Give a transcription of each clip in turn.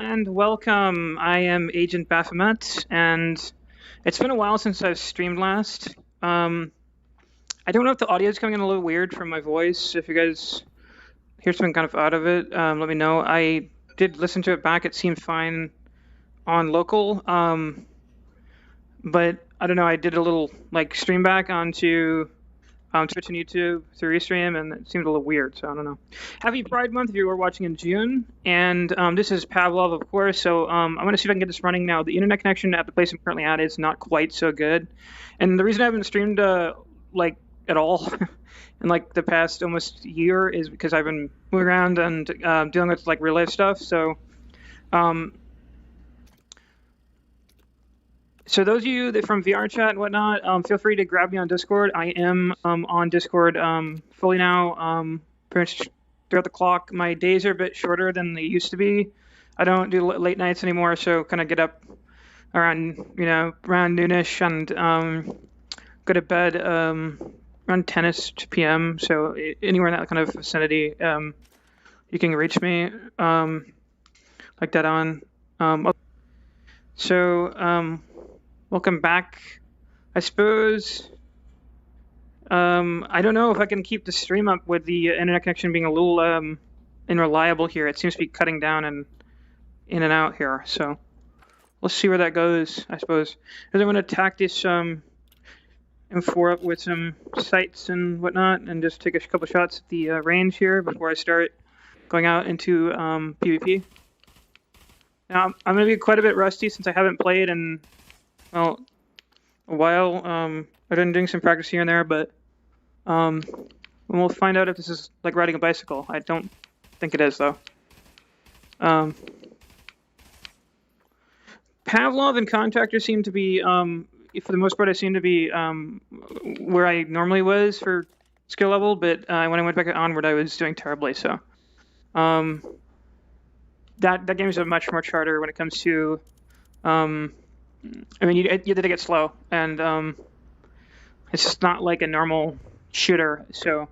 and welcome. I am Agent Baphomet, and it's been a while since I've streamed last. I don't know if the audio is coming in a little weird from my voice. If you guys hear something kind of out of it, let me know. I did listen to it back. It seemed fine on local, but I don't know. I did a little stream back onto Twitch and YouTube through Restream, and it seemed a little weird, so I don't know. Happy Pride Month if you were watching in June, and this is Pavlov, of course, so I'm going to see if I can get this running now. The internet connection at the place I'm currently at is not quite so good, and the reason I haven't streamed, at all in, the past almost year is because I've been moving around and dealing with, real life stuff, so... So those of you that from VR chat and whatnot, feel free to grab me on Discord. I am on Discord fully now, pretty much throughout the clock. My days are a bit shorter than they used to be. I don't do late nights anymore, so kind of get up around around noonish and go to bed around 10ish p.m. So anywhere in that kind of vicinity, you can reach me like that on. Welcome back. I suppose, I don't know if I can keep the stream up with the internet connection being a little unreliable here. It seems to be cutting down and in and out here, so let's see where that goes, I suppose. Because I'm going to attack this M4 up with some sights and whatnot and just take a couple shots at the range here before I start going out into PvP. Now, I'm going to be quite a bit rusty since I haven't played in, well, a while. I've been doing some practice here and there, but we'll find out if this is like riding a bicycle. I don't think it is, though. Pavlov and Contractor seem to be, for the most part, I seem to be where I normally was for skill level, but when I went back onward, I was doing terribly, so... That game is much more harder when it comes to, I mean, you have to get slow, and it's just not like a normal shooter. So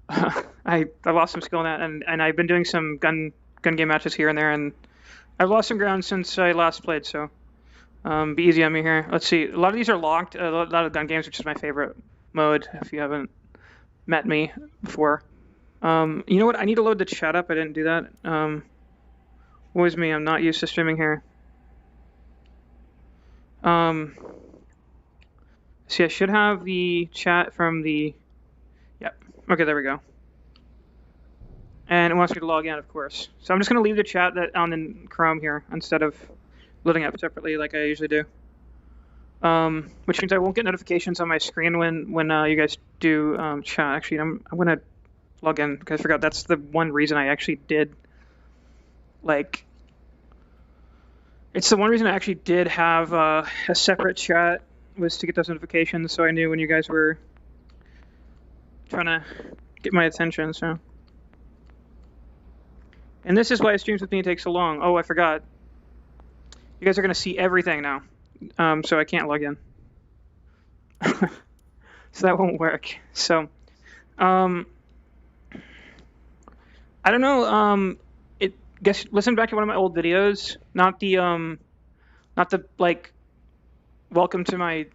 I lost some skill in that, and I've been doing some gun game matches here and there, and I've lost some ground since I last played. So be easy on me here. Let's see. A lot of these are locked. A lot of gun games, which is my favorite mode. If you haven't met me before, you know what? I need to load the chat up. I didn't do that. Woe's me, I'm not used to streaming here. See, I should have the chat from the... Yep. Okay, there we go. And it wants me to log in, of course. So I'm just going to leave the chat on the Chrome here instead of loading up separately like I usually do. Which means I won't get notifications on my screen when you guys do chat. Actually, I'm going to log in because I forgot that's the one reason I actually did... it's the one reason I actually did have a separate chat was to get those notifications, so I knew when you guys were trying to get my attention. So, and this is why streams with me take so long. Oh, I forgot. You guys are gonna see everything now, so I can't log in. So that won't work. So, I don't know. Guess listen back to one of my old videos, not the welcome to my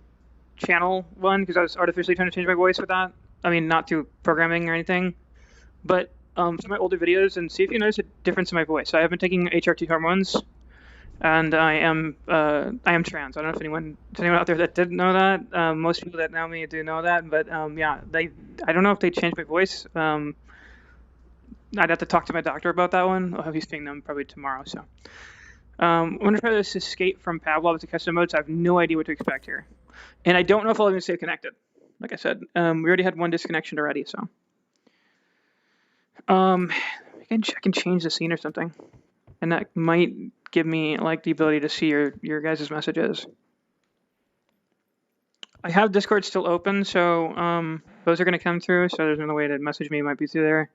channel one, because I was artificially trying to change my voice with that. I mean, not through programming or anything, but some of my older videos, and see if you notice a difference in my voice. I have been taking HRT hormones, and I am trans. I don't know if anyone out there that didn't know that. Most people that know me do know that, but yeah, I don't know if they changed my voice. I'd have to talk to my doctor about that one. I'll be seeing them probably tomorrow. So I'm going to try this escape from Pavlov to custom modes. I have no idea what to expect here. And I don't know if I'll even stay connected. Like I said, we already had one disconnection already. So I can change the scene or something. And that might give me the ability to see your guys' messages. I have Discord still open, so those are going to come through. So there's another way to message me. It might be through there.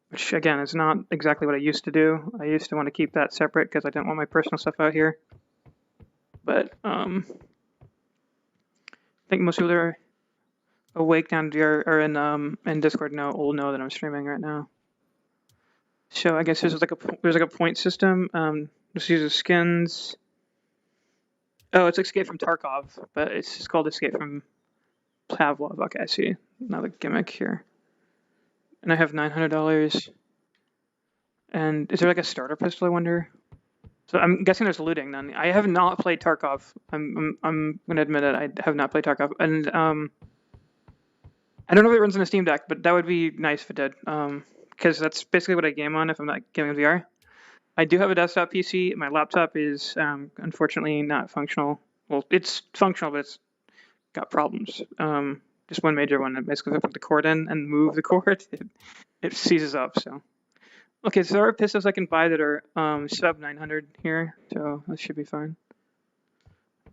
Which again is not exactly what I used to do. I used to want to keep that separate because I didn't want my personal stuff out here. But I think most people that are awake down here or in Discord will know that I'm streaming right now. So I guess there's like a point system. This uses skins. Oh, it's Escape from Tarkov, but it's just called Escape from Pavlov. Okay, I see. Another gimmick here. And I have $900. And is there like a starter pistol, I wonder? So I'm guessing there's looting then. I have not played Tarkov. I'm gonna admit it. I have not played Tarkov, and I don't know if it runs on a Steam Deck, but that would be nice if it did. Because that's basically what I game on if I'm not gaming on VR. I do have a desktop PC. My laptop is unfortunately not functional. Well, it's functional, but it's got problems. Just one major one. Basically, if I put the cord in and move the cord, it seizes up. So, okay, so there are pistols I can buy that are sub 900 here, so that should be fine.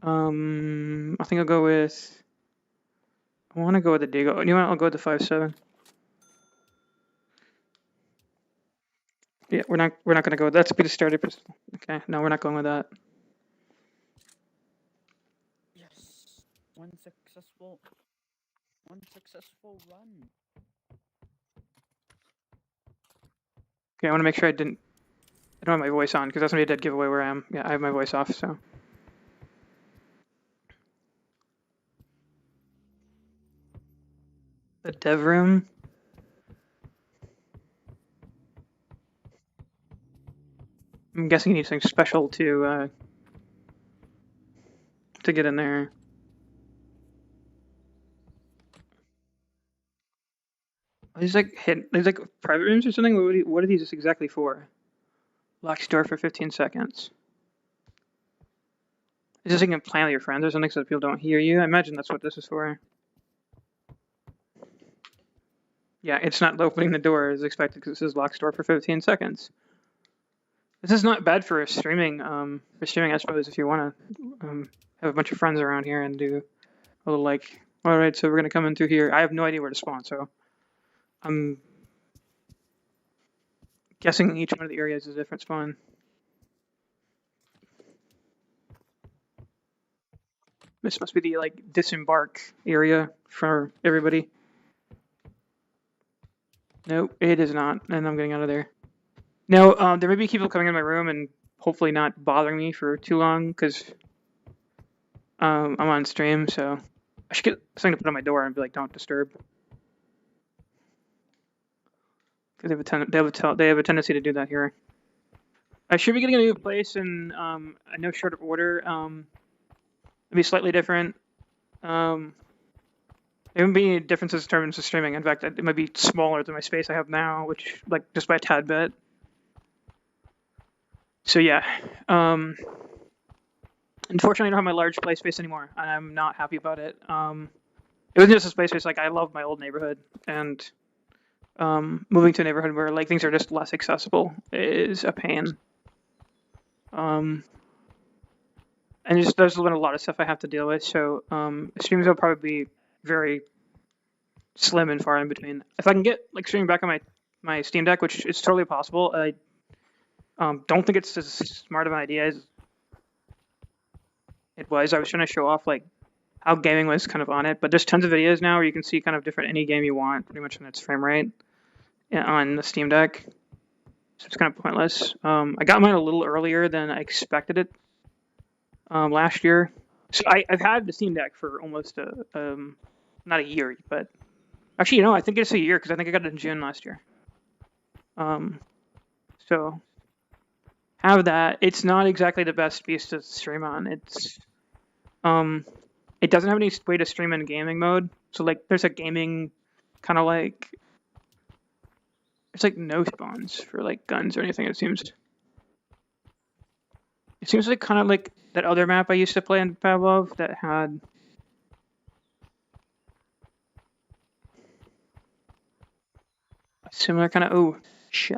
I think I'll go with. I want to go with the Deagle. You know what? I'll go with the 5.7. Yeah, we're not gonna go with that's be the starter pistol. Okay, no, we're not going with that. Yes, one successful run. Okay, I want to make sure I don't have my voice on because that's gonna be a dead giveaway where I am. Yeah, I have my voice off, so. The dev room. I'm guessing you need something special to get in there. These like these like private rooms or something. What are these exactly for? Locks door for 15 seconds. Is this like you can plan with your friends or something so that people don't hear you? I imagine that's what this is for. Yeah, it's not opening the door as expected because this is lock store for 15 seconds. This is not bad for streaming. I suppose, if you want to have a bunch of friends around here and do a little like, all right, so we're gonna come in through here. I have no idea where to spawn, so I'm guessing each one of the areas is a different spawn. This must be the like disembark area for everybody. Nope, it is not, and I'm getting out of there. Now, there may be people coming in my room and hopefully not bothering me for too long because I'm on stream, so I should get something to put on my door and be like, "Don't disturb," because they have a tendency to do that here. I should be getting a new place in a no short of order. It'll be slightly different. There won't be any differences in terms of streaming. In fact, it might be smaller than my space I have now, which like just by a tad bit. So yeah. Unfortunately, I don't have my large play space anymore, and I'm not happy about it. It wasn't just a play space. Like I love my old neighborhood, and moving to a neighborhood where like things are just less accessible is a pain. And there's been a lot of stuff I have to deal with. So streams will probably be very slim and far in between. If I can get like streaming back on my Steam Deck, which is totally possible, I don't think it's as smart of an idea as it was. I was trying to show off like how gaming was kind of on it, but there's tons of videos now where you can see kind of different any game you want, pretty much in its frame rate on the Steam Deck. So it's kind of pointless. I got mine a little earlier than I expected it last year. So I've had the Steam Deck for almost not a year, but actually, I think it's a year because I think I got it in June last year. So have that. It's not exactly the best piece to stream on. It doesn't have any way to stream in gaming mode. So like, there's a gaming kind of like, it's like no spawns for like guns or anything. It seems like kind of like that other map I used to play in Pavlov that had a similar kind of, oh shit.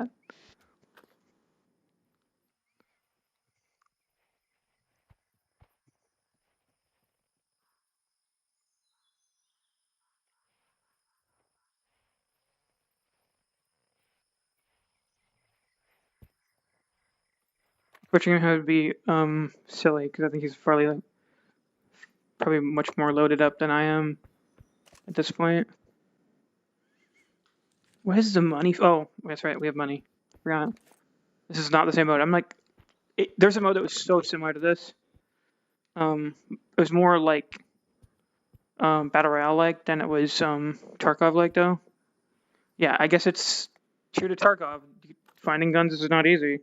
Switching him would be silly because I think he's probably much more loaded up than I am at this point. What is the money? Oh, that's right, we have money. Forgot. This is not the same mode. I'm like, there's a mode that was so similar to this. It was more like Battle Royale like than it was Tarkov like though. Yeah, I guess it's true to Tarkov. Finding guns is not easy.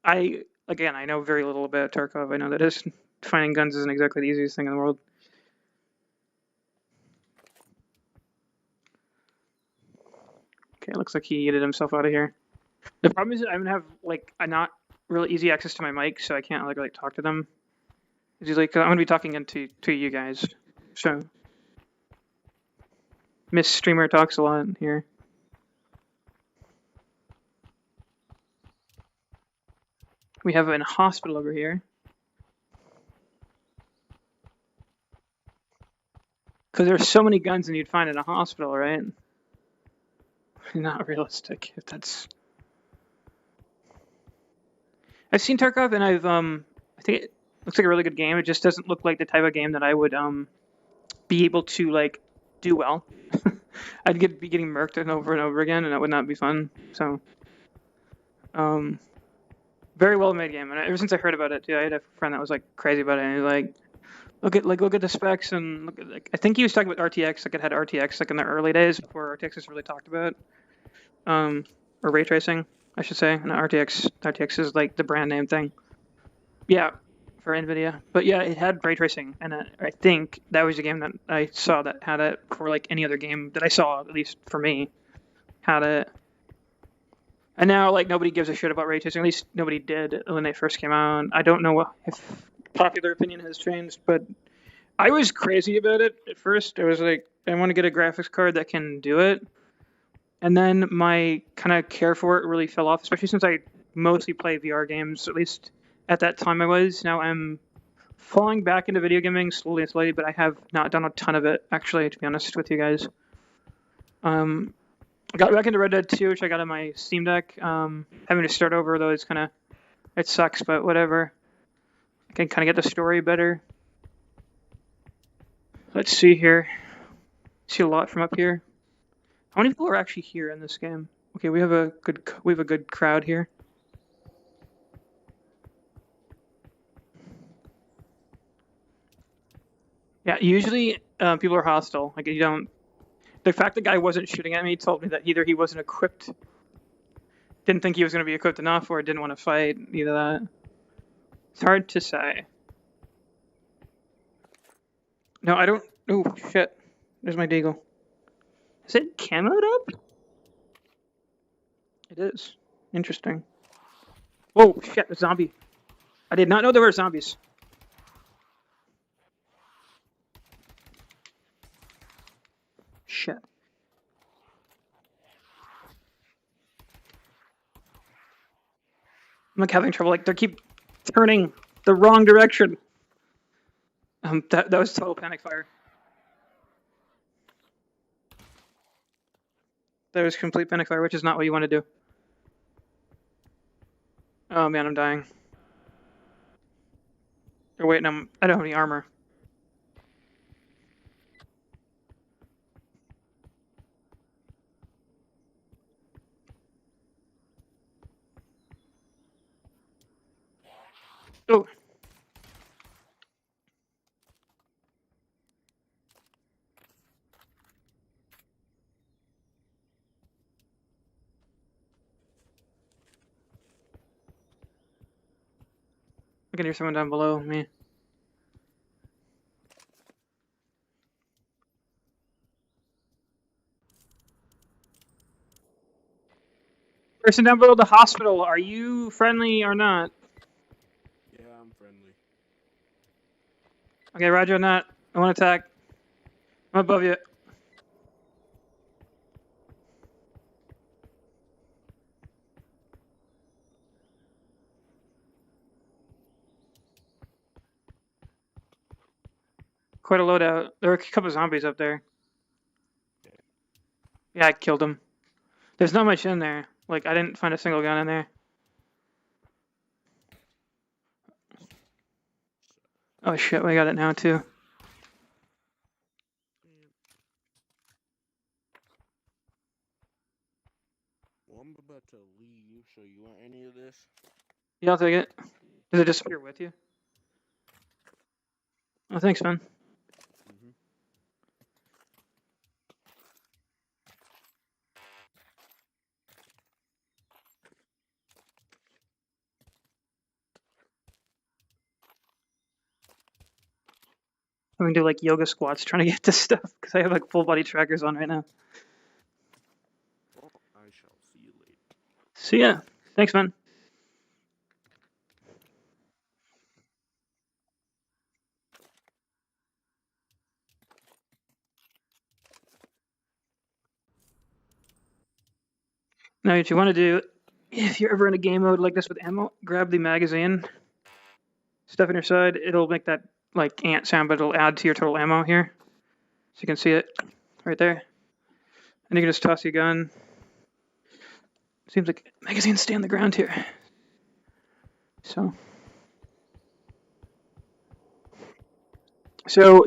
I know very little about Tarkov. I know that finding guns isn't exactly the easiest thing in the world. Okay, it looks like he yeeted himself out of here. The problem is that I don't have like a not really easy access to my mic, so I can't like talk to them. It's like I'm gonna be talking to you guys, so Miss Streamer talks a lot here. We have a hospital over here. Because there's so many guns than you'd find in a hospital, right? Not realistic. If that's. I've seen Tarkov, and I think it looks like a really good game. It just doesn't look like the type of game that I would be able to like do well. I'd be getting murked and over again, and that would not be fun. So, very well made game. And ever since I heard about it, too, I had a friend that was like crazy about it, and he was like, look at the specs, and look at, like, I think he was talking about RTX, like it had RTX like in the early days before RTX was really talked about, or ray tracing, I should say. And RTX is like the brand name thing. Yeah, for NVIDIA. But yeah, it had ray tracing, and I think that was a game that I saw that had it before like any other game that I saw, at least for me, had it. And now like nobody gives a shit about ray tracing. At least nobody did when they first came out. I don't know if popular opinion has changed, but I was crazy about it at first. I was like, I want to get a graphics card that can do it. And then my kind of care for it really fell off, especially since I mostly play VR games, at least at that time I was. Now I'm falling back into video gaming slowly, but I have not done a ton of it, actually, to be honest with you guys. I got back into Red Dead 2, which I got on my Steam Deck. Having to start over, though, it sucks, but whatever. I can kind of get the story better. Let's see here. See a lot from up here. How many people are actually here in this game? Okay, we have a good crowd here. Yeah, usually people are hostile. Like you don't. The fact the guy wasn't shooting at me told me that either he wasn't equipped, didn't think he was going to be equipped enough, or didn't want to fight. Either that. It's hard to say. No, I don't. Oh shit! There's my deagle. Is it camoed up? It is. Interesting. Whoa, shit! A zombie. I did not know there were zombies. Shit. I'm like having trouble. Like they keep turning the wrong direction. That was total panic fire. That was complete panic fire, which is not what you want to do. Oh man, I'm dying. Oh wait, no, I don't have any armor. Oh. I can hear someone down below me. Person down below the hospital, are you friendly or not? Yeah, I'm friendly. Okay, roger on that. I want to attack. I'm above you. Quite a loadout. There were a couple of zombies up there. Yeah, I killed them. There's not much in there. Like, I didn't find a single gun in there. Oh shit, we got it now too. Well, I'm about to So you want any of this? Yeah, I'll take it. Does it disappear with you? Oh, thanks, man. Mm-hmm. I'm gonna do like yoga squats trying to get this stuff because I have like full body trackers on right now. Well, I shall see you later. See ya. Thanks, man. Now, what you want to do, if you're ever in a game mode like this with ammo, grab the magazine, stuff in your side. It'll make that like ant sound, but it'll add to your total ammo here. So you can see it right there. And you can just toss your gun. Seems like magazines stay on the ground here. So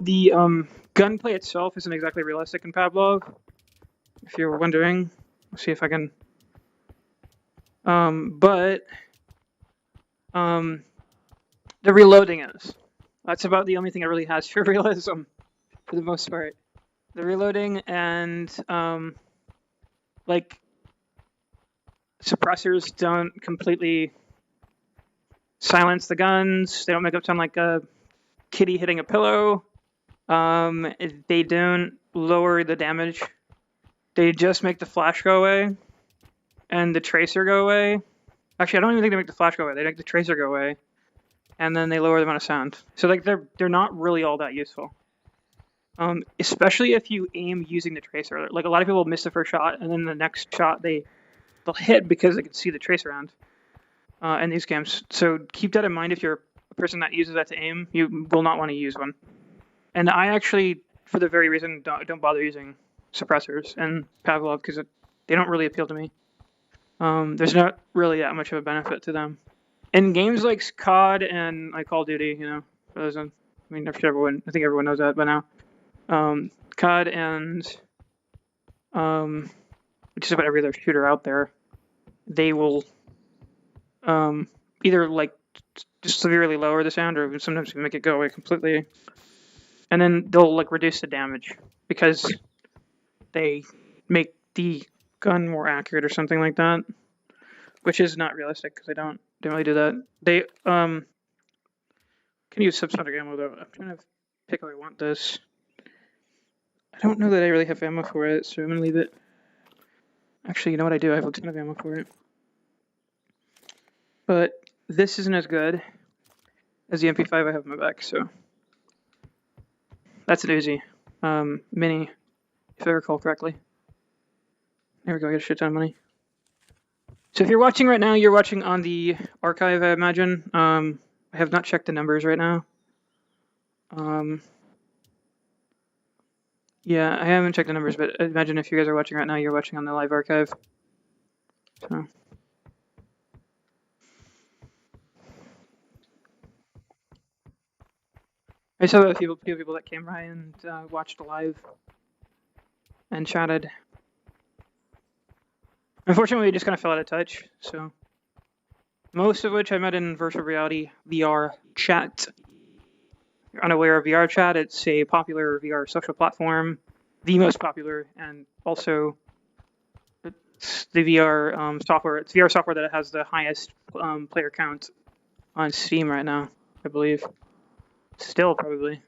the gunplay itself isn't exactly realistic in Pavlov. If you're wondering, let's see if I can. But the reloading is. That's about the only thing it really has for realism, for the most part. The reloading and like suppressors don't completely silence the guns. They don't make it sound like a kitty hitting a pillow. They don't lower the damage. They just make the flash go away and the tracer go away. Actually, I don't even think they make the flash go away. They make the tracer go away, and then they lower the amount of sound. So like they're not really all that useful. Especially if you aim using the tracer. Like a lot of people miss the first shot, and then the next shot they'll hit because they can see the tracer around in these games. So keep that in mind if you're a person that uses that to aim. You will not want to use one. And I actually, for the very reason, don't bother using suppressors in Pavlov because they don't really appeal to me. There's not really that much of a benefit to them. In games like COD and like Call of Duty, you know, I mean, I think everyone knows that by now. COD and just about every other shooter out there, they will either like just severely lower the sound or sometimes make it go away completely. And then they'll like reduce the damage because they make the gun more accurate or something like that, which is not realistic because they don't really do that. They can use subsonic ammo though. I'm trying to pick how I want this. I don't know that I really have ammo for it, so I'm gonna leave it. Actually, you know what I do? I have a ton of ammo for it. But this isn't as good as the MP5 I have in my back, so that's an Uzi. Mini, if I recall correctly. There we go, I get a shit ton of money. So if you're watching right now, you're watching on the archive, I imagine. I have not checked the numbers right now. Yeah, I haven't checked the numbers, but I imagine if you guys are watching right now, you're watching on the live archive. So. I saw a few people that came by and watched live and chatted. Unfortunately, we just kind of fell out of touch, so. Most of which I met in virtual reality VR chat. If you're unaware of VR chat, it's a popular VR social platform, the most popular, and also it's the VR software. It's VR software that has the highest player count on Steam right now, I believe. Still, probably.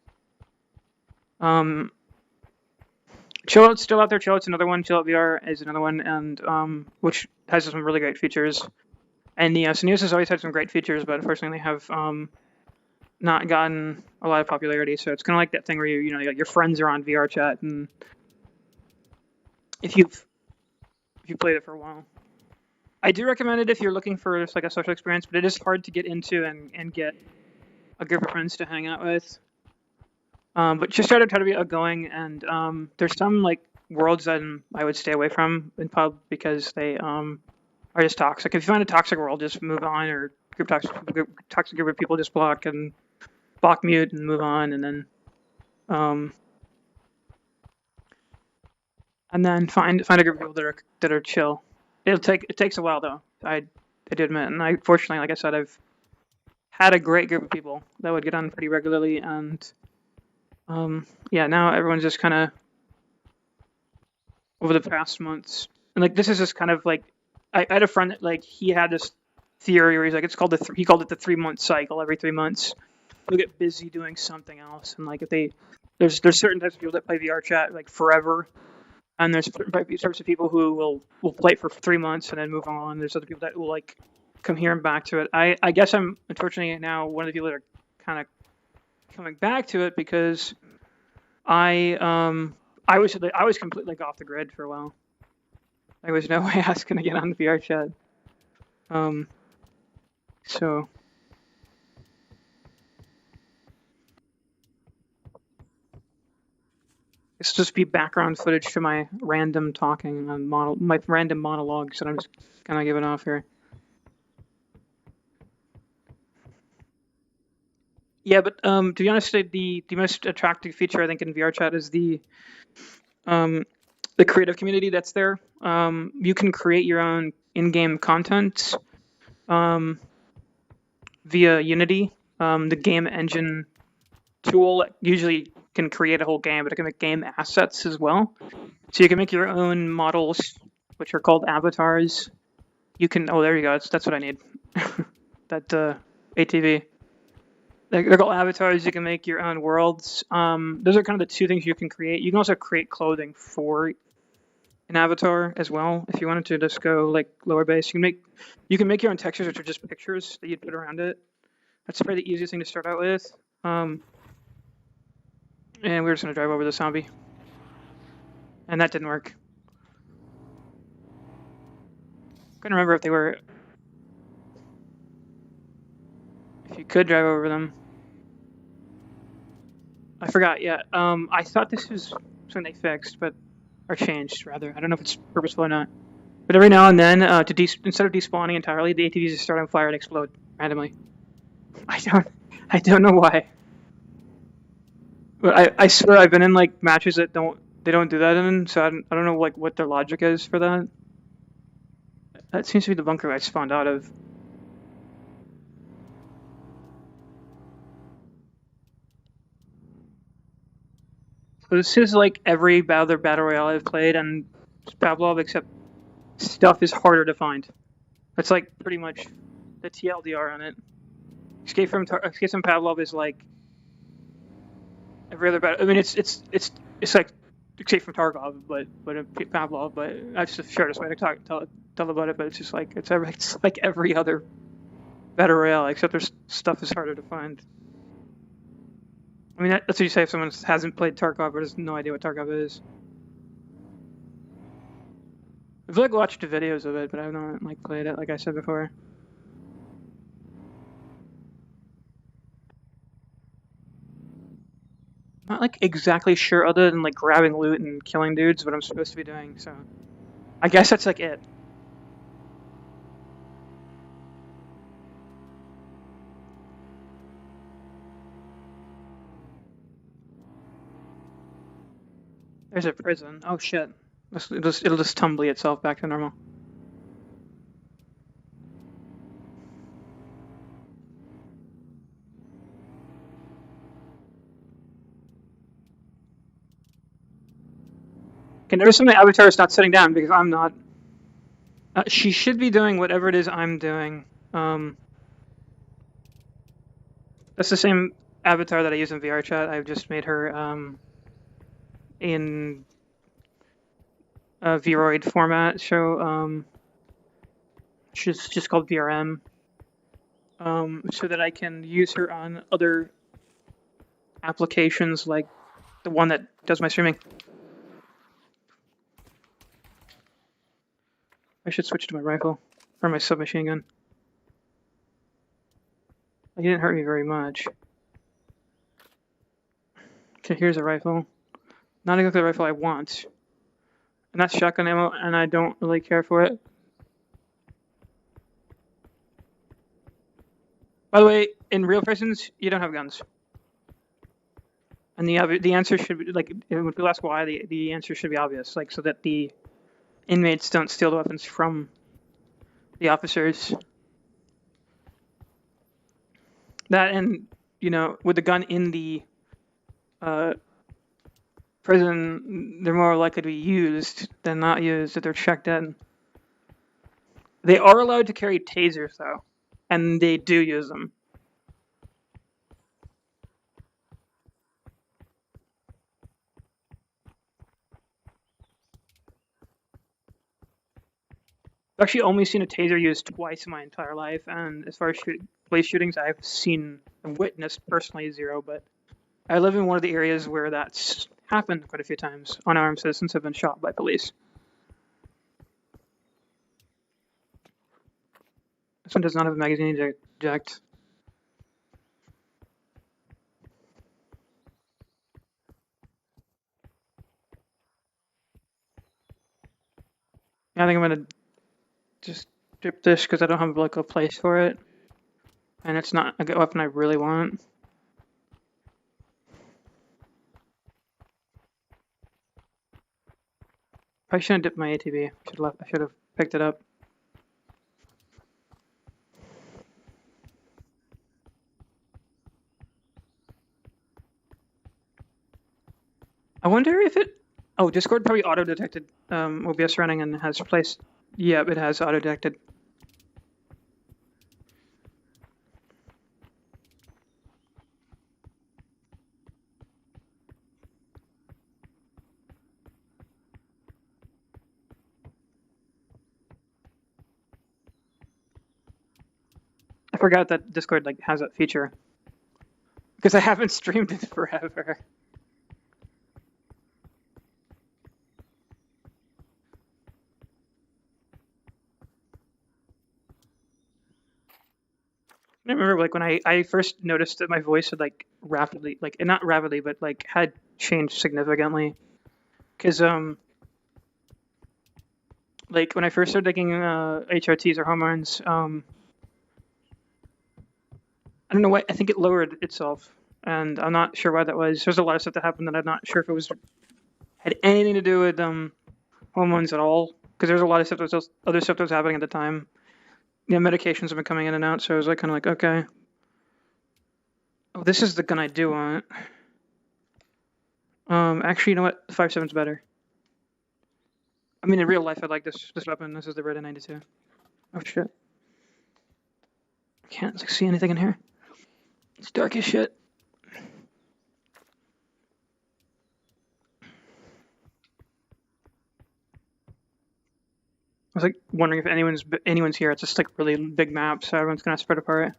Chill Out's still out there. Chill Out's another one. Chill Out VR is another one, and which has some really great features. And Neos has always had some great features, but unfortunately they have not gotten a lot of popularity. So it's kind of like that thing where you know your friends are on VR chat, and if you've played it for a while, I do recommend it if you're looking for just like a social experience. But it is hard to get into and get a group of friends to hang out with. But just try to be outgoing, and there's some like worlds that I would stay away from in pub because they are just toxic. If you find a toxic world, just move on, or toxic group of people, just block, mute, and move on, and then find a group of people that are chill. It takes a while though. I do admit. And I, fortunately, like I said, I've had a great group of people that would get on pretty regularly, and yeah, now everyone's just kind of over the past months, and like this is just kind of like I had a friend that like he had this theory where he's like it's called he called it the 3 month cycle. Every 3 months, they'll get busy doing something else, and like if they there's certain types of people that play VR chat like forever, and there's certain types of people who will play it for 3 months and then move on. There's other people that will like come here and back to it. I guess I'm unfortunately now one of the people that are kind of coming back to it because I was completely like off the grid for a while. There was no way I was gonna get on the VR chat. So this will just be background footage to my random talking and my random monologues that I'm just kind of giving off here. Yeah, but to be honest, the most attractive feature I think in VR chat is the creative community that's there. You can create your own in-game content via Unity, the game engine tool. Usually can create a whole game, but it can make game assets as well. So you can make your own models, which are called avatars. You can. Oh, there you go. That's what I need. That ATV. They're called avatars. You can make your own worlds. Those are kind of the two things you can create. You can also create clothing for an avatar as well. If you wanted to just go like lower base, you can make your own textures, which are just pictures that you put around it. That's probably the easiest thing to start out with. And we're just gonna drive over the zombie, and that didn't work. Couldn't remember if you could drive over them. I forgot. Yeah. I thought this was something they fixed, or changed rather. I don't know if it's purposeful or not. But every now and then, instead of despawning entirely, the ATVs just start on fire and explode randomly. I don't know why. But I swear I've been in like matches that they don't do that in, so I don't know like what their logic is for that. That seems to be the bunker I spawned out of. So this is like every other battle royale I've played, and Pavlov, except stuff is harder to find. That's like pretty much the TLDR on it. Escape from Pavlov is like every other battle. I mean, it's like Escape from Tarkov, but Pavlov. But that's the shortest way to tell about it. But it's just like it's like every other battle royale, except there's stuff is harder to find. I mean, that's what you say if someone hasn't played Tarkov or has no idea what Tarkov is. I've like watched the videos of it, but I've not like played it, like I said before. Not like exactly sure, other than like grabbing loot and killing dudes, what I'm supposed to be doing. So, I guess that's like it. There's a prison. Oh shit. It'll just tumble itself back to normal. Okay, notice when my avatar is not sitting down because I'm not. She should be doing whatever it is I'm doing. That's the same avatar that I use in VR chat. I've just made her in a Vroid format, so she's just called VRM, so that I can use her on other applications like the one that does my streaming. I should switch to my rifle or my submachine gun. He didn't hurt me very much. Okay, here's a rifle. Not exactly the rifle I want. And that's shotgun ammo, and I don't really care for it. By the way, in real prisons, you don't have guns. And the answer should be, like, when people ask why, the answer should be obvious. Like, so that the inmates don't steal the weapons from the officers. That and with the gun in the prison, they're more likely to be used than not used if they're checked in. They are allowed to carry tasers though, and they do use them. I've actually only seen a taser used twice in my entire life, and as far as police shootings, I've seen and witnessed personally 0. But I live in one of the areas where that's happened quite a few times. Unarmed citizens have been shot by police. This one does not have a magazine eject. Yeah, I think I'm gonna just strip this because I don't have like a place for it, and it's not a weapon I really want. Probably shouldn't have dipped my ATV. I should have picked it up. I wonder if it. Oh, Discord probably auto-detected OBS running and has placed. Yeah, it has auto-detected. I forgot that Discord like has that feature because I haven't streamed it forever. I remember like when I first noticed that my voice had like rapidly like not rapidly but like had changed significantly because like when I first started taking HRTs or hormones I don't know why I think it lowered itself and I'm not sure why that was. There's a lot of stuff that happened that I'm not sure if it was had anything to do with hormones at all because there's a lot of stuff that was other stuff that was happening at the time. Medications have been coming in and out, so I was like kind of like okay. Oh, this is the gun I do want. Actually, you know what? The 5.7's better. I mean, in real life, I like this weapon. This is the Red 92. Oh shit! I can't see anything in here. It's dark as shit. I was like wondering if anyone's here. It's just like really big map, so everyone's gonna spread apart.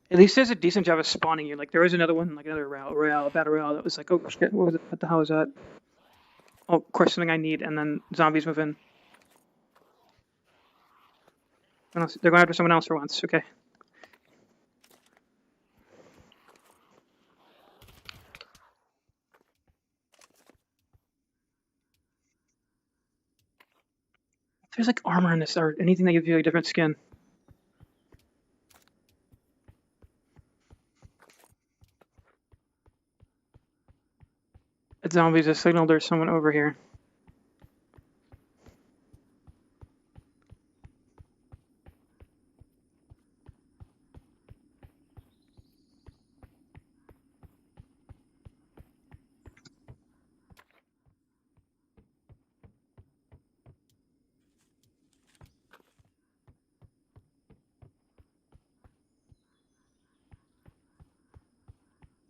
At least there's a decent job of spawning you. Like there was another one, like another battle royale that was like, oh shit, what was it? What the hell was that? Oh, of course, something I need, and then zombies move in. They're going after someone else for once. Okay. There's like armor in this or anything that gives you a different skin. That zombie's a signal there's someone over here.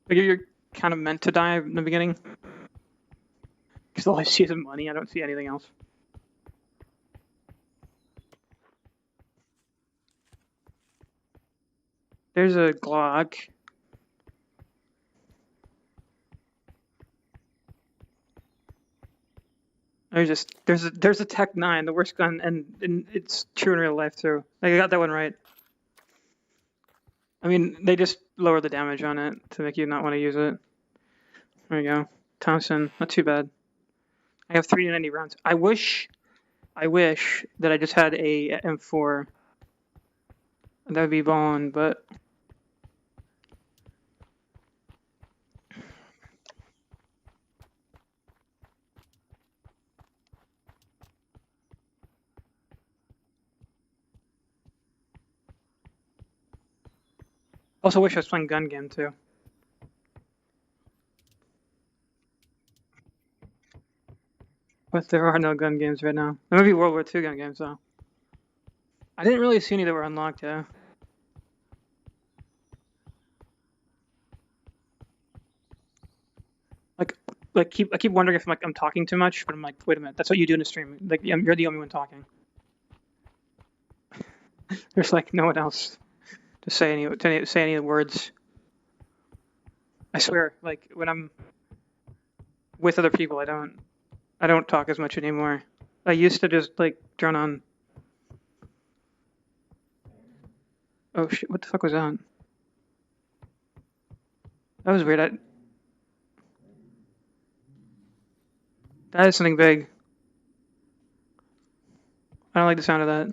Like you're kind of meant to die in the beginning. Because all I see is money. I don't see anything else. There's a Glock. There's a Tech 9, the worst gun, and it's true in real life too. Like I got that one right. I mean, they just lower the damage on it to make you not want to use it. There you go. Thompson, not too bad. I have 390 rounds. I wish that I just had a M4. That would be ballin', but Also wish I was playing gun game too. But there are no gun games right now. There might be World War II gun games though. I didn't really see any that were unlocked, yeah. I keep wondering if I'm talking too much, but I'm like, wait a minute, that's what you do in a stream. Like you're the only one talking. There's like no one else to say any of the words. I swear, like when I'm with other people, I don't talk as much anymore. I used to just like turn on. Oh shit! What the fuck was that? That was weird. That is something big. I don't like the sound of that.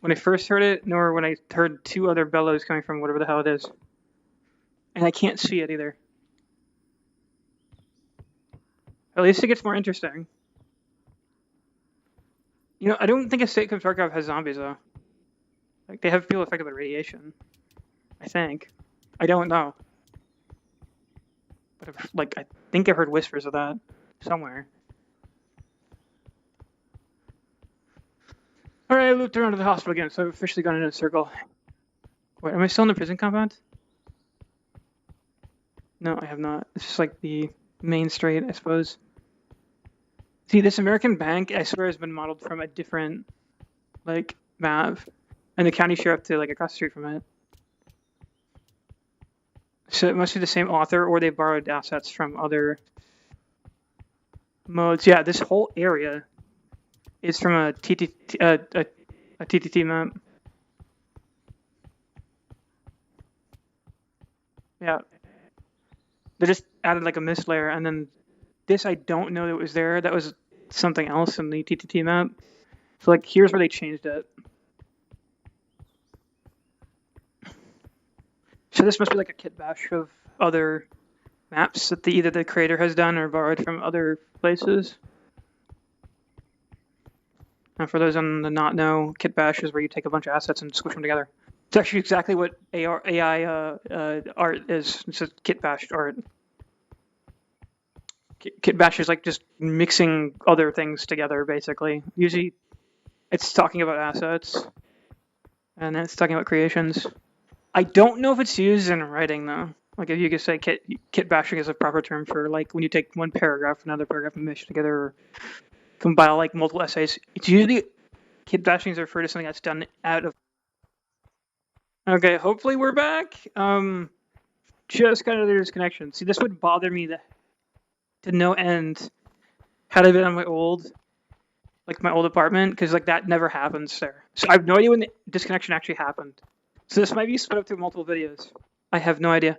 When I first heard it, nor when I heard two other bellows coming from whatever the hell it is. And I can't see it either. At least it gets more interesting. You know, I don't think a state of Tarkov has zombies though. Like they have people affected by radiation. I think. I don't know. But like I think I've heard whispers of that somewhere. Alright, I looped around to the hospital again, so I've officially gone in a circle. Wait, am I still in the prison compound? No, I have not. It's just like the main street, I suppose. See, this American bank, I swear, has been modeled from a different, like, map. And the county sheriff to, like, across the street from it. So it must be the same author, or they borrowed assets from other modes. Yeah, this whole area is from a TTT map. Yeah. They just added like a mist layer, and then this I don't know that was there. That was something else in the TTT map. So like here's where they changed it. So this must be like a kit bash of other maps that either the creator has done or borrowed from other places. And for those on the not know, kit bash is where you take a bunch of assets and squish them together. It's actually exactly what AI art is. It's a kit bash art. Kit bash is like just mixing other things together, basically. Usually, it's talking about assets, and then it's talking about creations. I don't know if it's used in writing though. Like if you could say kit bashing is a proper term for like when you take one paragraph and another paragraph and mesh together, or compile like multiple essays. It's usually kit bashing is referred to something that's done out of. Okay, hopefully we're back. Just got another disconnection. See, this would bother me to no end had I been on my old apartment, because like that never happens there. So I have no idea when the disconnection actually happened. So this might be split up through multiple videos. I have no idea.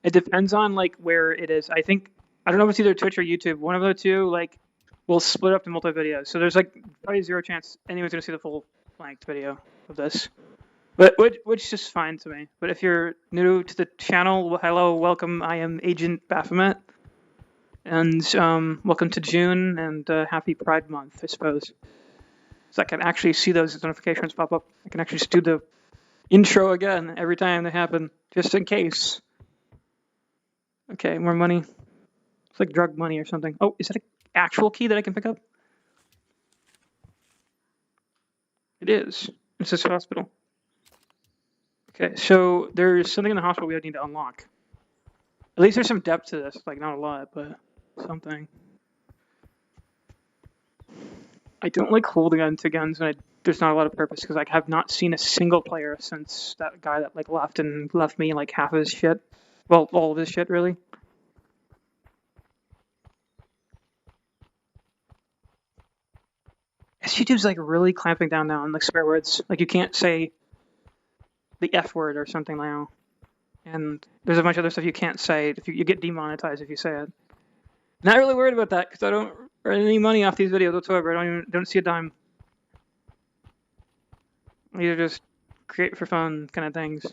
It depends on like where it is. I don't know if it's either Twitch or YouTube. One of the two like will split up to multiple videos. So there's like probably zero chance anyone's gonna see the full length video of this. But which is fine to me. But if you're new to the channel, well, hello, welcome. I am Agent Baphomet, and welcome to June, and happy Pride Month, I suppose. So I can actually see those notifications pop up. I can actually just do the intro again every time they happen, just in case. Okay, more money. It's like drug money or something. Oh, is that an actual key that I can pick up? It is. It's this hospital. Okay, so there's something in the hospital we need to unlock. At least there's some depth to this. Like, not a lot, but something. I don't like holding on to guns when there's not a lot of purpose, because I have not seen a single player since that guy that like left me like half of his shit. Well, all of his shit, really. YouTube's like really clamping down now on like swear words. Like you can't say the F word or something now. And there's a bunch of other stuff you can't say. If you get demonetized if you say it. Not really worried about that because I don't earn any money off these videos whatsoever. I don't see a dime. These are just create for fun kind of things.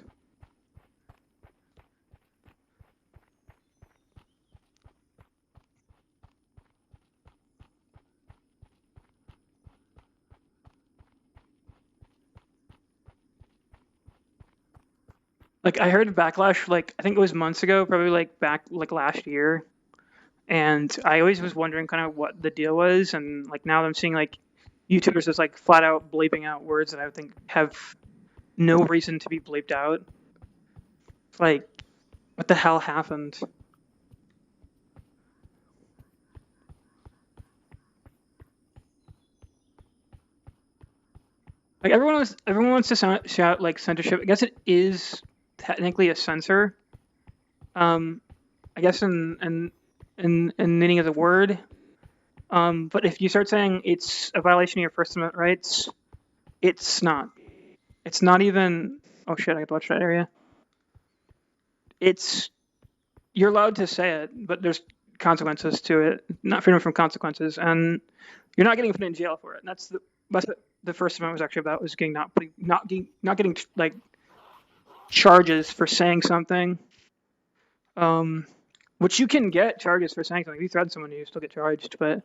Like I heard backlash, like I think it was months ago, probably like back like last year, and I always was wondering kind of what the deal was, and like now I'm seeing like YouTubers just like flat out bleeping out words that I would think have no reason to be bleeped out. Like, what the hell happened? Like everyone wants to shout like censorship. I guess it is technically a censor. I guess in meaning of the word. But if you start saying it's a violation of your First Amendment rights, it's not. It's not even. Oh shit! I got to watch that area. It's you're allowed to say it, but there's consequences to it. Not freedom from consequences, and you're not getting put in jail for it. And that's what the First Amendment was actually about, was getting not getting like charges for saying something. Which you can get charges for saying something. If you threaten someone, you still get charged, but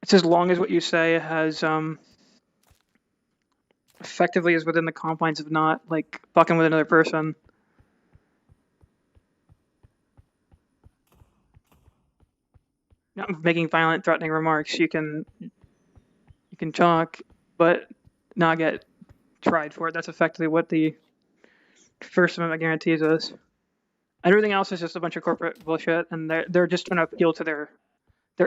it's as long as what you say has effectively is within the confines of not like fucking with another person. Not making violent, threatening remarks. You can talk, but not get tried for it. That's effectively what the First Amendment guarantees us. Everything else is just a bunch of corporate bullshit, and they're just trying to appeal to their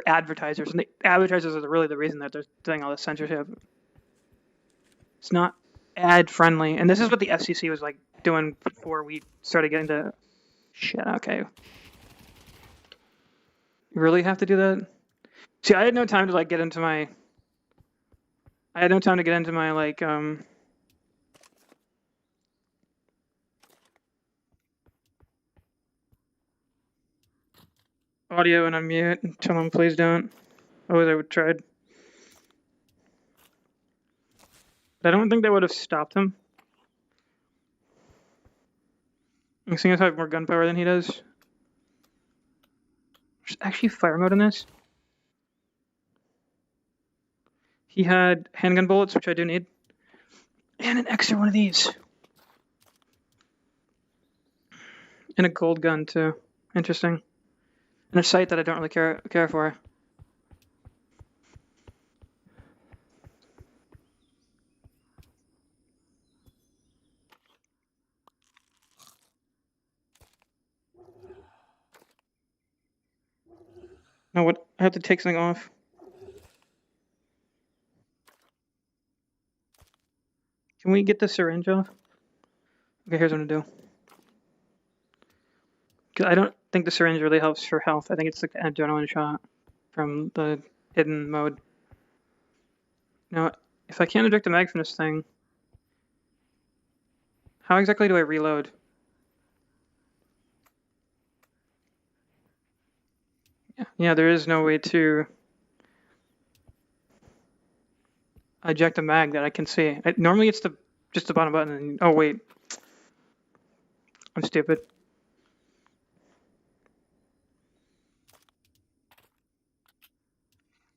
advertisers, and the advertisers are really the reason that they're doing all this censorship. It's not ad friendly, and this is what the FCC was like doing before we started getting to shit. Okay, you really have to do that? See, I had no time to like get into my. I had no time to get into my like audio and unmute and tell them please don't. Oh, they would tried. But I don't think they would have stopped him. I'm seeing us have more gunpowder than he does. There's actually fire mode in this. He had handgun bullets, which I do need, and an extra one of these, and a gold gun too. Interesting. And a sight that I don't really care for. No, what? I have to take something off. Can we get the syringe off? Okay, here's what I'm gonna do. Cause I don't think the syringe really helps for health. I think it's like an adrenaline shot from the hidden mode. Now, if I can't eject the mag from this thing, how exactly do I reload? Yeah, there is no way to eject a mag that I can see. Normally it's just the bottom button. And, oh wait, I'm stupid.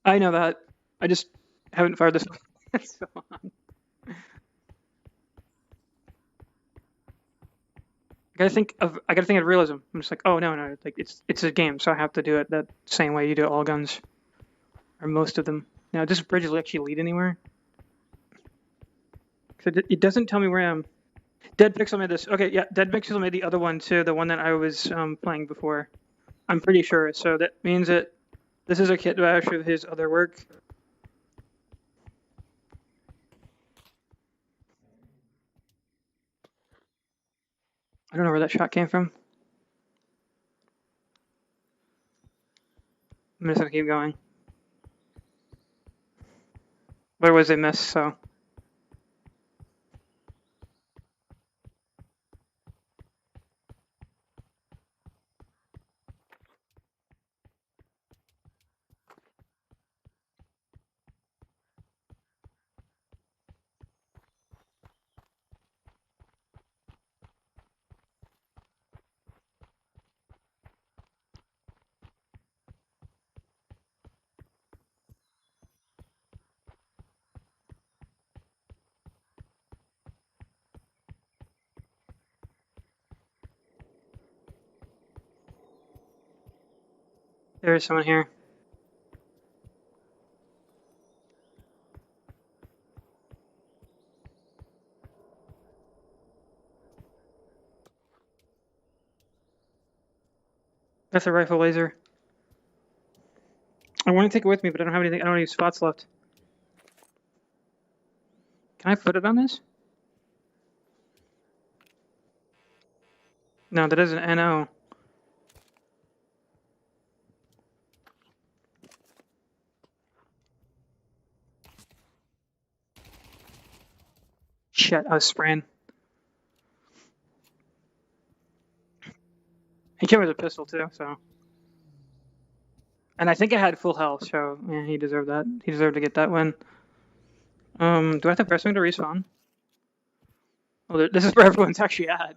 I know that. I just haven't fired this so long. I gotta think of realism. I'm just like, oh no, like it's a game, so I have to do it that same way you do all guns, or most of them. Now, does bridge actually lead anywhere? It doesn't tell me where I am. Dead Pixel made this. Okay, yeah, Dead Pixel made the other one too, the one that I was playing before. I'm pretty sure. So that means that this is a kit bash of his other work. I don't know where that shot came from. I'm just gonna keep going. But it was a miss, so. There is someone here. That's a rifle laser. I want to take it with me, but I don't have anything. I don't have any spots left. Can I put it on this? No, that isn't NO. Shit, I was spraying. He came with a pistol too, so. And I think I had full health, so yeah, he deserved that. He deserved to get that win. Do I have to press him to respawn? Oh, this is where everyone's actually at.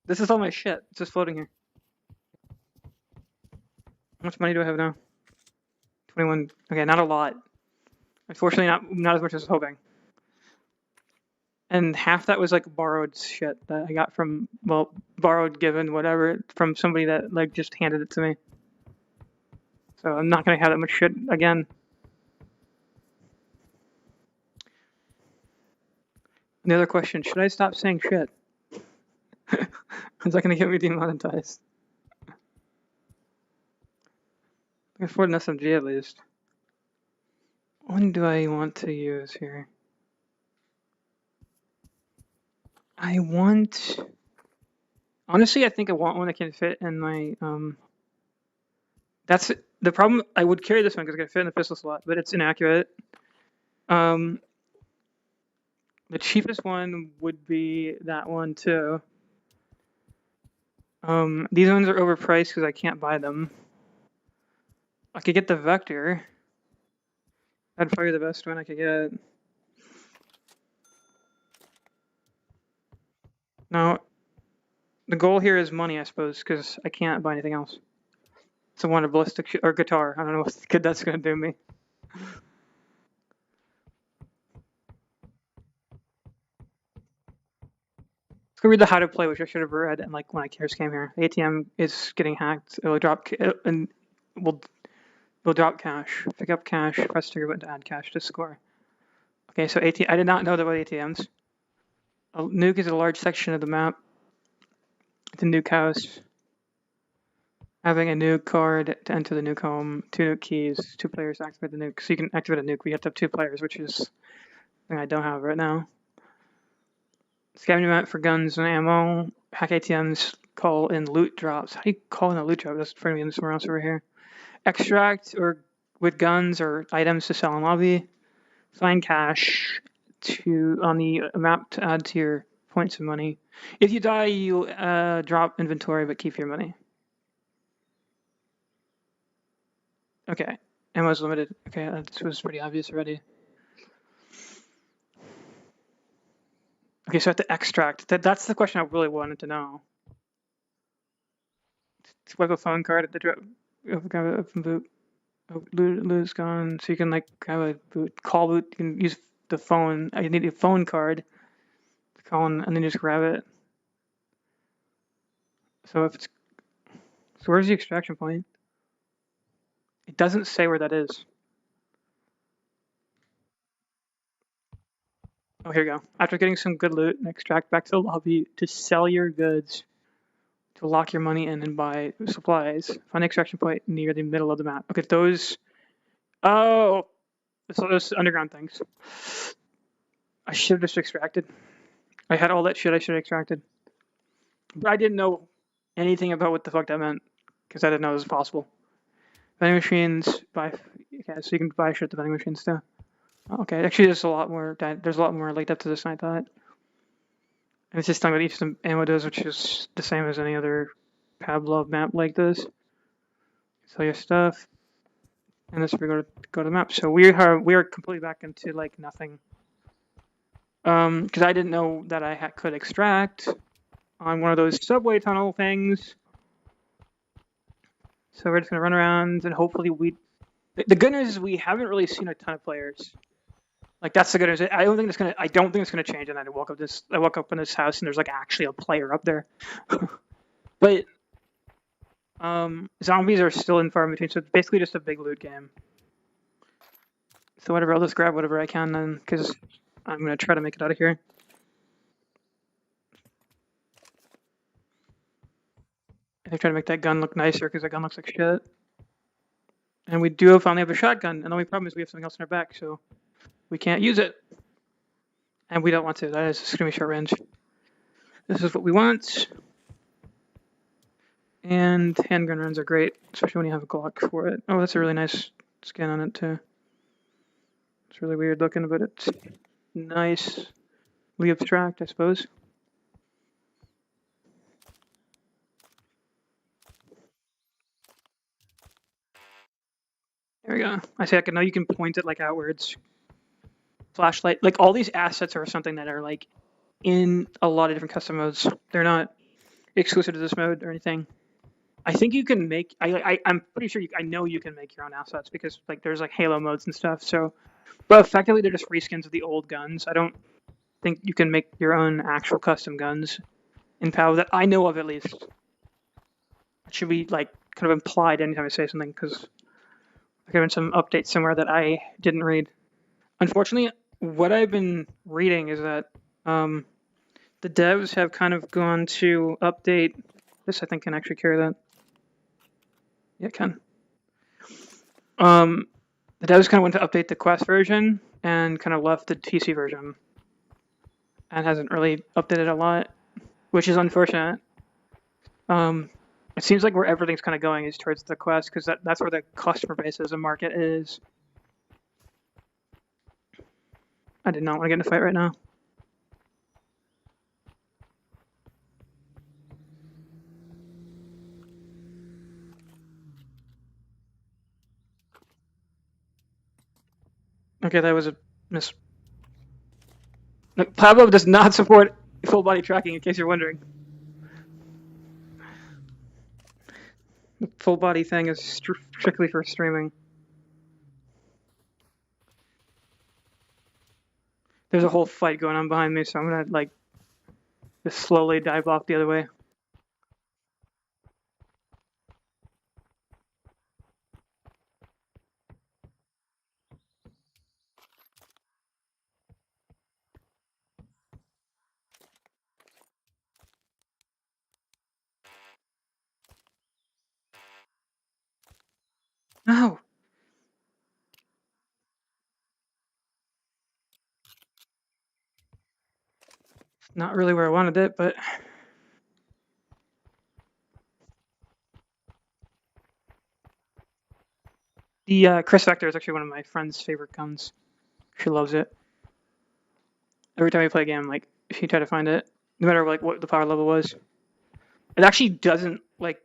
This is all my shit. It's just floating here. How much money do I have now? 21. Okay, not a lot. Unfortunately, not as much as I was hoping. And half that was like borrowed shit that I got from, well, borrowed, given, whatever, from somebody that like just handed it to me. So I'm not gonna have that much shit again. The other question, should I stop saying shit? Is that gonna get me demonetized? I can afford an SMG at least. When do I want to use here? Honestly, I think I want one that can fit in my, that's the problem. I would carry this one because it can fit in the pistol slot, but it's inaccurate. The cheapest one would be that one too. These ones are overpriced because I can't buy them. I could get the Vector. That'd probably be the best one I could get. Now, the goal here is money, I suppose, because I can't buy anything else. So I want a ballistic or guitar. I don't know what good that's gonna do me. Let's go read the how to play, which I should have read, and like when I first came here. The ATM is getting hacked. It'll drop and we'll drop cash. Pick up cash. Press trigger button to add cash to score. Okay, so I did not know there were ATMs. A nuke is a large section of the map. It's a nuke house. Having a nuke card to enter the nuke home. 2 nuke keys. 2 players to activate the nuke. So you can activate a nuke. We have to have 2 players, which is something I don't have right now. Scavenging map for guns and ammo. Hack ATMs. Call in loot drops. How do you call in a loot drop? That's in front of me somewhere else over here. Extract or with guns or items to sell in lobby. Find cash on the map to add to your points of money. If you die, you drop inventory but keep your money. Okay, ammo's limited. Okay, this was pretty obvious already. Okay, so I have to extract. That's the question I really wanted to know. Swipe a phone card at the drop. Grab a boot. Loot is gone. So you can like grab a boot, call boot. You can use the phone. I need a phone card to call in, and then just grab it. So if it's, so where's the extraction point? It doesn't say where that is. Oh, here we go. After getting some good loot, extract back to the lobby to sell your goods, to lock your money in and buy supplies. Find the extraction point near the middle of the map. Okay, those. Oh, so those underground things. I should have just extracted. I had all that shit I should have extracted. But I didn't know anything about what the fuck that meant because I didn't know it was possible. Vending machines, buy. Okay, so you can buy shit at the vending machines too. Okay, actually, there's a lot more linked up to this than I thought. And it's just talking about each of the ammo does, which is the same as any other Palov map like this. Sell your stuff, and this we go to the map. So we are completely back into like nothing. Because I didn't know that I could extract on one of those subway tunnel things. So we're just gonna run around and hopefully the good news is we haven't really seen a ton of players. Like that's the good news. I don't think it's gonna change. And I woke up in this house and there's like actually a player up there. But zombies are still in far in between, so it's basically just a big loot game. So whatever, I'll just grab whatever I can then, because I'm gonna try to make it out of here. They're trying to make that gun look nicer because that gun looks like shit. And we do finally have a shotgun, and the only problem is we have something else in our back, so we can't use it. And we don't want to. That is extremely short range. This is what we want. And handgun rounds are great, especially when you have a Glock for it. Oh, that's a really nice skin on it too. It's really weird looking, but it's nicely abstract, I suppose. There we go. I say I can know you can point it like outwards. Flashlight, like all these assets are something that are like in a lot of different custom modes. They're not exclusive to this mode or anything. I think you can make. I'm pretty sure. I know you can make your own assets because like there's like Halo modes and stuff. So, but effectively they're just reskins of the old guns. I don't think you can make your own actual custom guns in PAL that I know of at least. It should be like kind of implied anytime I say something because there could have been some updates somewhere that I didn't read. Unfortunately, what I've been reading is that the devs have kind of gone to update. This I think can actually carry that. Yeah, it can. The devs kind of went to update the Quest version and kind of left the PC version and hasn't really updated a lot, which is unfortunate. It seems like where everything's kind of going is towards the Quest because that's where the customer base as a market is. I did not want to get in a fight right now. Okay, that was a miss. Look, Palov does not support full body tracking, in case you're wondering. The full body thing is strictly for streaming. There's a whole fight going on behind me, so I'm gonna like just slowly dive off the other way. No! Not really where I wanted it, but... The Chris Vector is actually one of my friend's favorite guns. She loves it. Every time we play a game, like, she tried to find it, no matter like what the power level was. It actually doesn't, like...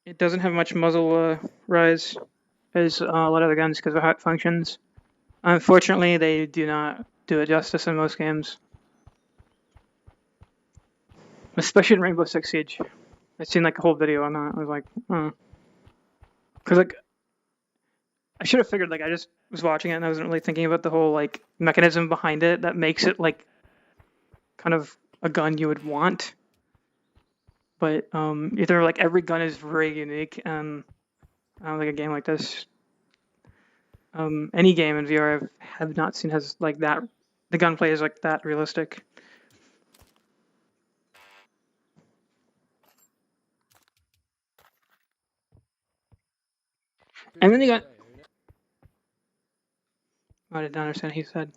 It doesn't have much muzzle rise as a lot of other guns because of how it functions. Unfortunately, they do not do it justice in most games. Especially in Rainbow Six Siege. I've seen like a whole video on that. I was like, because like I should have figured. Like I just was watching it and I wasn't really thinking about the whole like mechanism behind it that makes it like kind of a gun you would want. But either like every gun is very unique, and I don't think a game like this, any game in VR I have not seen has like that. The gunplay is like that realistic. And then you got. I did not understand what he said.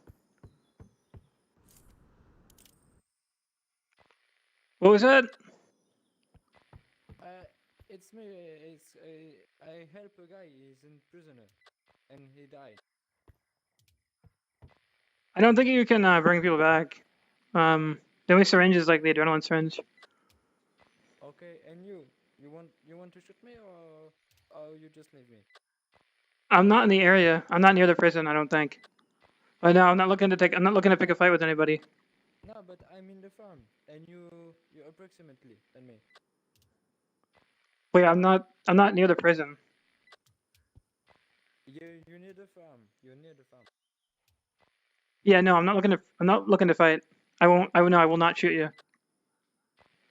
What was that? It's me. I help a guy. He's in prisoner, and he died. I don't think you can bring people back. The only syringe is like the adrenaline syringe. Okay, and you want to shoot me or you just leave me? I'm not in the area. I'm not near the prison. I don't think. But no, I'm not looking to pick a fight with anybody. No, but I'm in the farm, and you approximately than me. Wait, I'm not near the prison. You near the farm. You're near the farm. Yeah, no, I'm not looking to fight. I will not shoot you.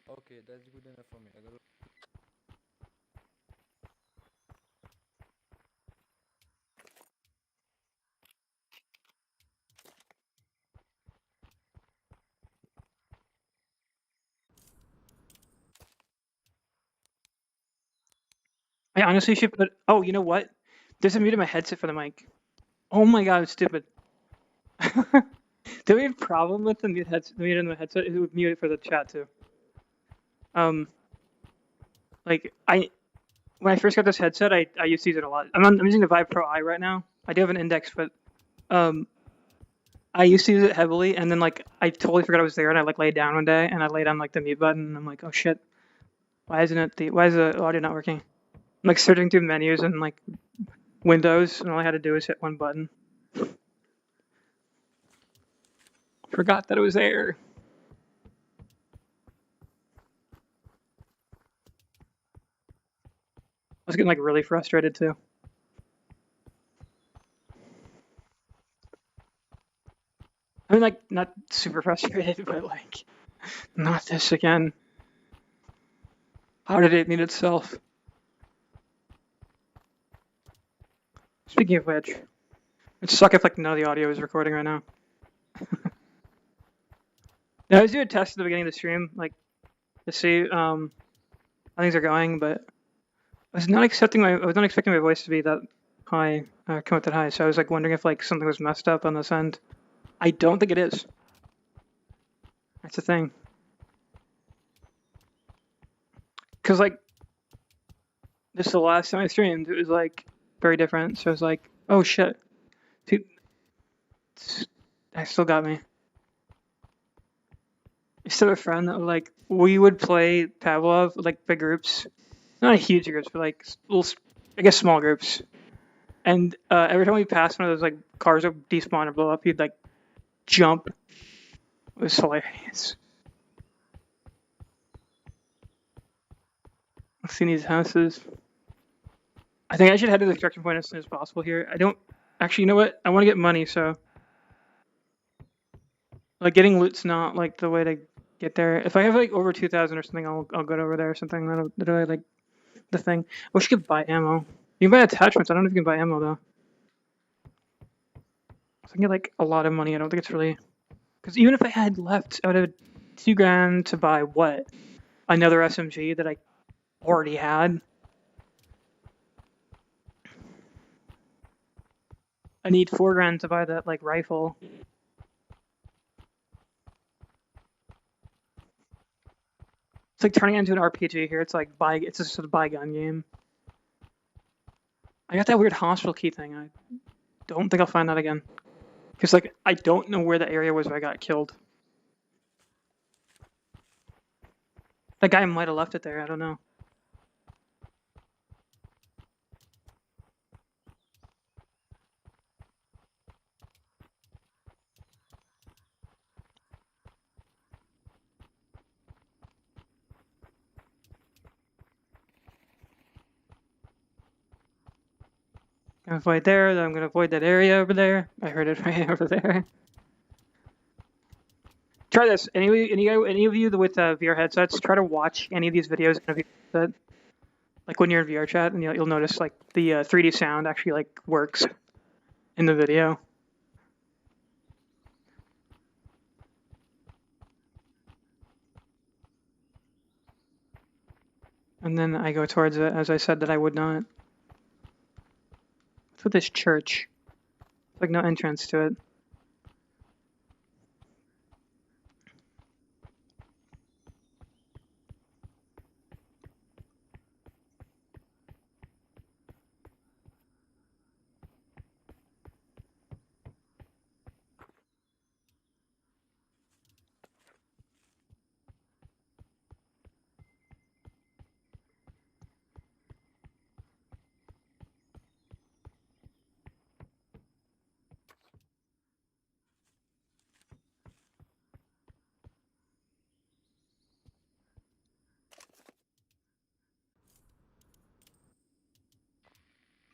Okay. Okay, that's good enough for me. I gotta. I honestly should put. Oh, you know what? There's a mute in my headset for the mic. Oh my god, I'm stupid. Do we have a problem with the mute in the headset? It would mute it for the chat too. Like when I first got this headset, I used to use it a lot. I'm using the Vive Pro I right now. I do have an Index, but um, I used to use it heavily, and then like I totally forgot it was there, and I like laid down one day, and I laid on like the mute button, and I'm like, oh shit, why is the audio not working? I'm like searching through menus and like Windows, and all I had to do was hit one button. Forgot that it was there. I was getting like really frustrated too. I mean, like not super frustrated, but like not this again. How did it meet itself? Speaking of which, it'd suck if like none of the audio is recording right now. Yeah, I was doing a test at the beginning of the stream, like to see how things are going, but I was not expecting my voice to be that high, come out that high. So I was like wondering if like something was messed up on this end. I don't think it is. That's the thing. Cause like this is the last time I streamed, it was like very different. So I was like, oh shit, dude, that still got me. I still have a friend that would like we would play Pavlov with, like big groups, not huge groups, but like little, I guess small groups. And every time we passed one of those like cars that would despawn or blow up, he'd like jump. It was hilarious. Seeing these houses. I think I should head to the extraction point as soon as possible here. I don't actually. You know what? I want to get money, so like getting loot's not like the way to get there. If I have like over 2,000 or something, I'll go over there or something. That'll like the thing. I wish you could buy ammo. You can buy attachments. I don't know if you can buy ammo though. I can get like a lot of money. I don't think it's really because even if I had left, I would have $2,000 to buy what? Another SMG that I already had. I need $4,000 to buy that like rifle. It's like turning it into an RPG here. It's like it's just a buy gun game. I got that weird hospital key thing. I don't think I'll find that again. Because like I don't know where the area was where I got killed. That guy might have left it there. I don't know. I'm gonna avoid there. Then I'm gonna avoid that area over there. I heard it right over there. Try this. Any of you with VR headsets, try to watch any of these videos in a VR headset. Like when you're in VR chat, and you'll notice like the 3D sound actually like works in the video. And then I go towards it, as I said that I would not. What's with this church? There's like no entrance to it.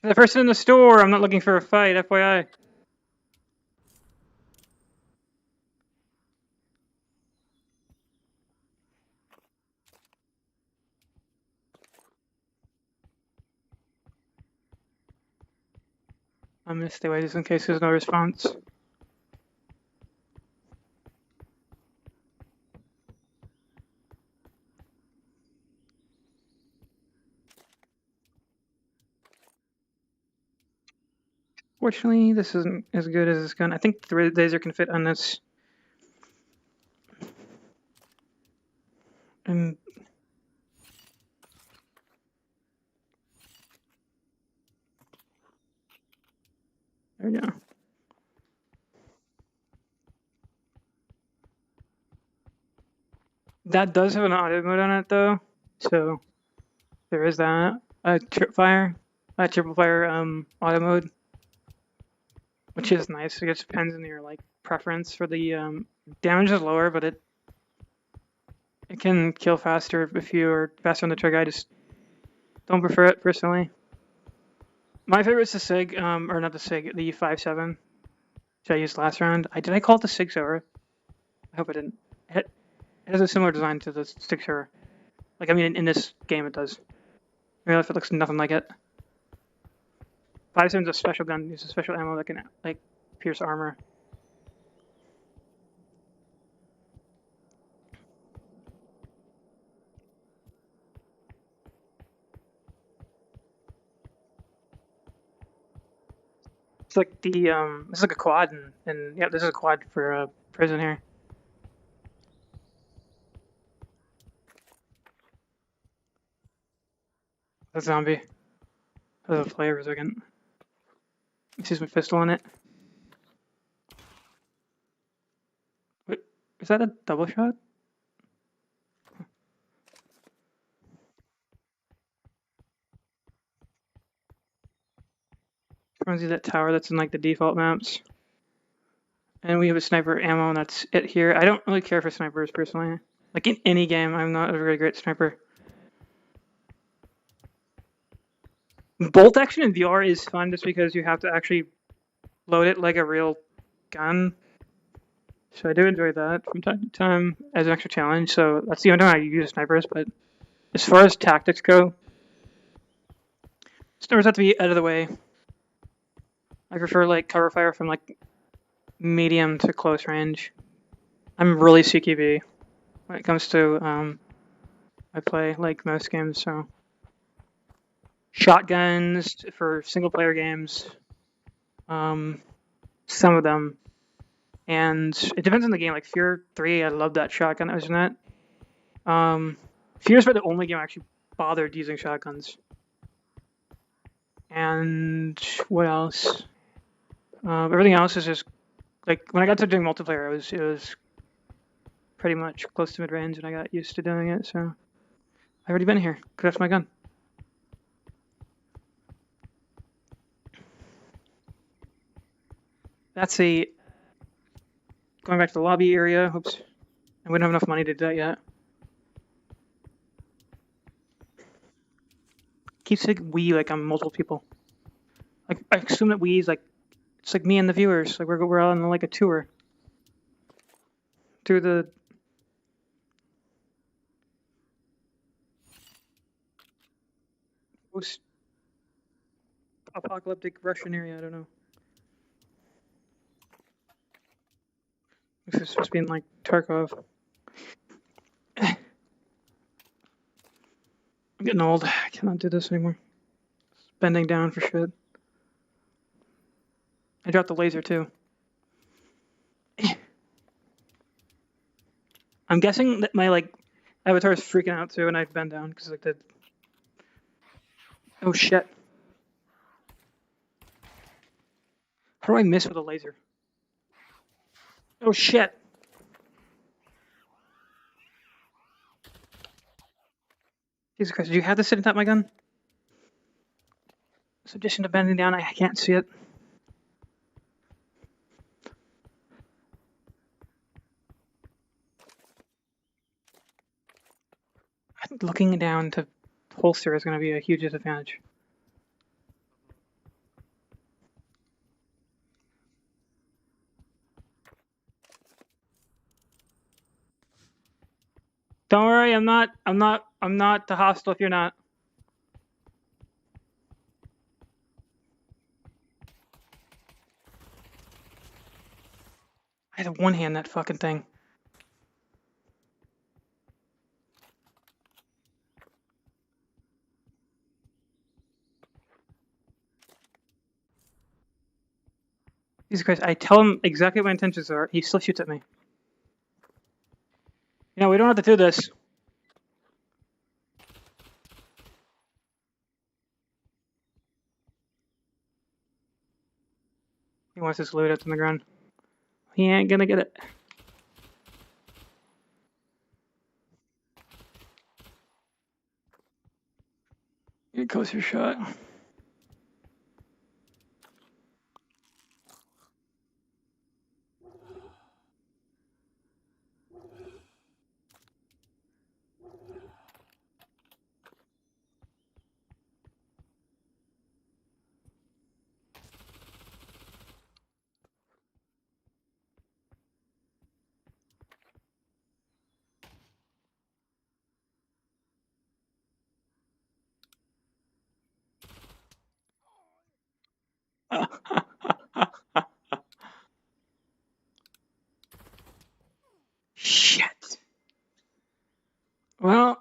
The person in the store. I'm not looking for a fight, FYI. I'm gonna stay away just in case there's no response. Fortunately, this isn't as good as this gun. I think the laser can fit on this. And there we go. That does have an auto mode on it though, so there is that. A triple fire auto mode, which is nice. It just depends on your like preference for the damage is lower, but it can kill faster if you're faster on the trigger. I just don't prefer it personally. My favorite is the SIG, or not the SIG, the 5.7, which I used last round. Did I call it the SIG Silver? I hope I didn't. It has a similar design to the SIG Silver. Like, I mean, in this game it does. I mean, if it looks nothing like it. 5.7 is a special gun, uses special ammo that can, like, pierce armor. It's like the, this is like a quad, and yeah, this is a quad for prison here. A zombie. Has a flavor for a second. Sees my pistol on it. Wait, is that a double shot? Runs you that tower that's in like the default maps. And we have a sniper ammo, and that's it here. I don't really care for snipers personally. Like in any game, I'm not a very great sniper. Bolt action in VR is fun just because you have to actually load it like a real gun. So I do enjoy that from time to time as an extra challenge. So that's the only time I use snipers. But as far as tactics go, snipers have to be out of the way. I prefer like cover fire from like medium to close range. I'm really CQB when it comes to I play like most games. So shotguns for single player games, some of them. And it depends on the game. Like Fear 3, I love that shotgun that was in it. Fear's about the only game I actually bothered using shotguns. And what else? Everything else is just like when I got to doing multiplayer, it was pretty much close to mid range, and I got used to doing it. So I've already been here because that's my gun. That's a going back to the lobby area. Oops, and we don't have enough money to do that yet. Keeps saying we like I'm multiple people. Like I assume that we is like it's like me and the viewers. Like we're on like a tour through the post-apocalyptic Russian area. I don't know. This is supposed to be in like Tarkov. I'm getting old. I cannot do this anymore. It's bending down for shit. I dropped the laser too. I'm guessing that my like avatar is freaking out too, and I bend down because like the. Oh shit! How do I miss with a laser? Oh shit! Jesus Christ! Did you have this sitting at my gun? So addition to bending down, I can't see it. I think looking down to holster is going to be a huge disadvantage. Don't worry, I'm not the hostile if you're not. I had to one-hand that fucking thing. Jesus Christ, I tell him exactly what my intentions are. He still shoots at me. You know, we don't have to do this. He wants his loot that's on the ground. He ain't gonna get it. Here goes your shot. Shit. Well,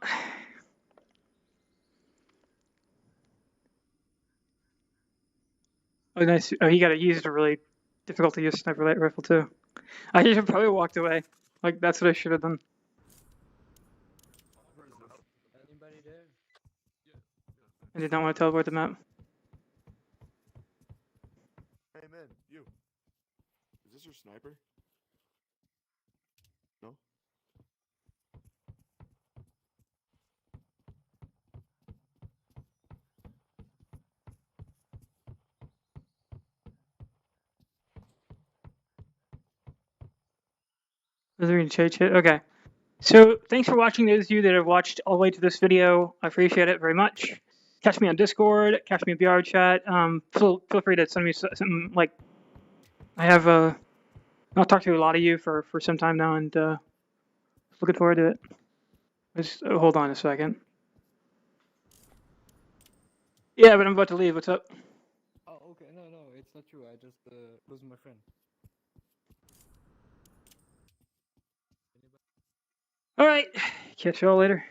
oh nice. Oh, he got it. He used a really difficult to use sniper rifle too. I should have probably walked away. Like that's what I should have done. Anybody there? I did not want to teleport the map. Hey man, you. Is this your sniper? No? Was there any chat? Okay. So thanks for watching. Those of you that have watched all the way to this video, I appreciate it very much. Catch me on Discord. Catch me in VR chat. Feel free to send me something. Like I have I'll talk to a lot of you for some time now, and looking forward to it. Just hold on a second. Yeah, but I'm about to leave. What's up? Oh, okay. No, it's not you. I just lose my friend. All right. Catch y'all later.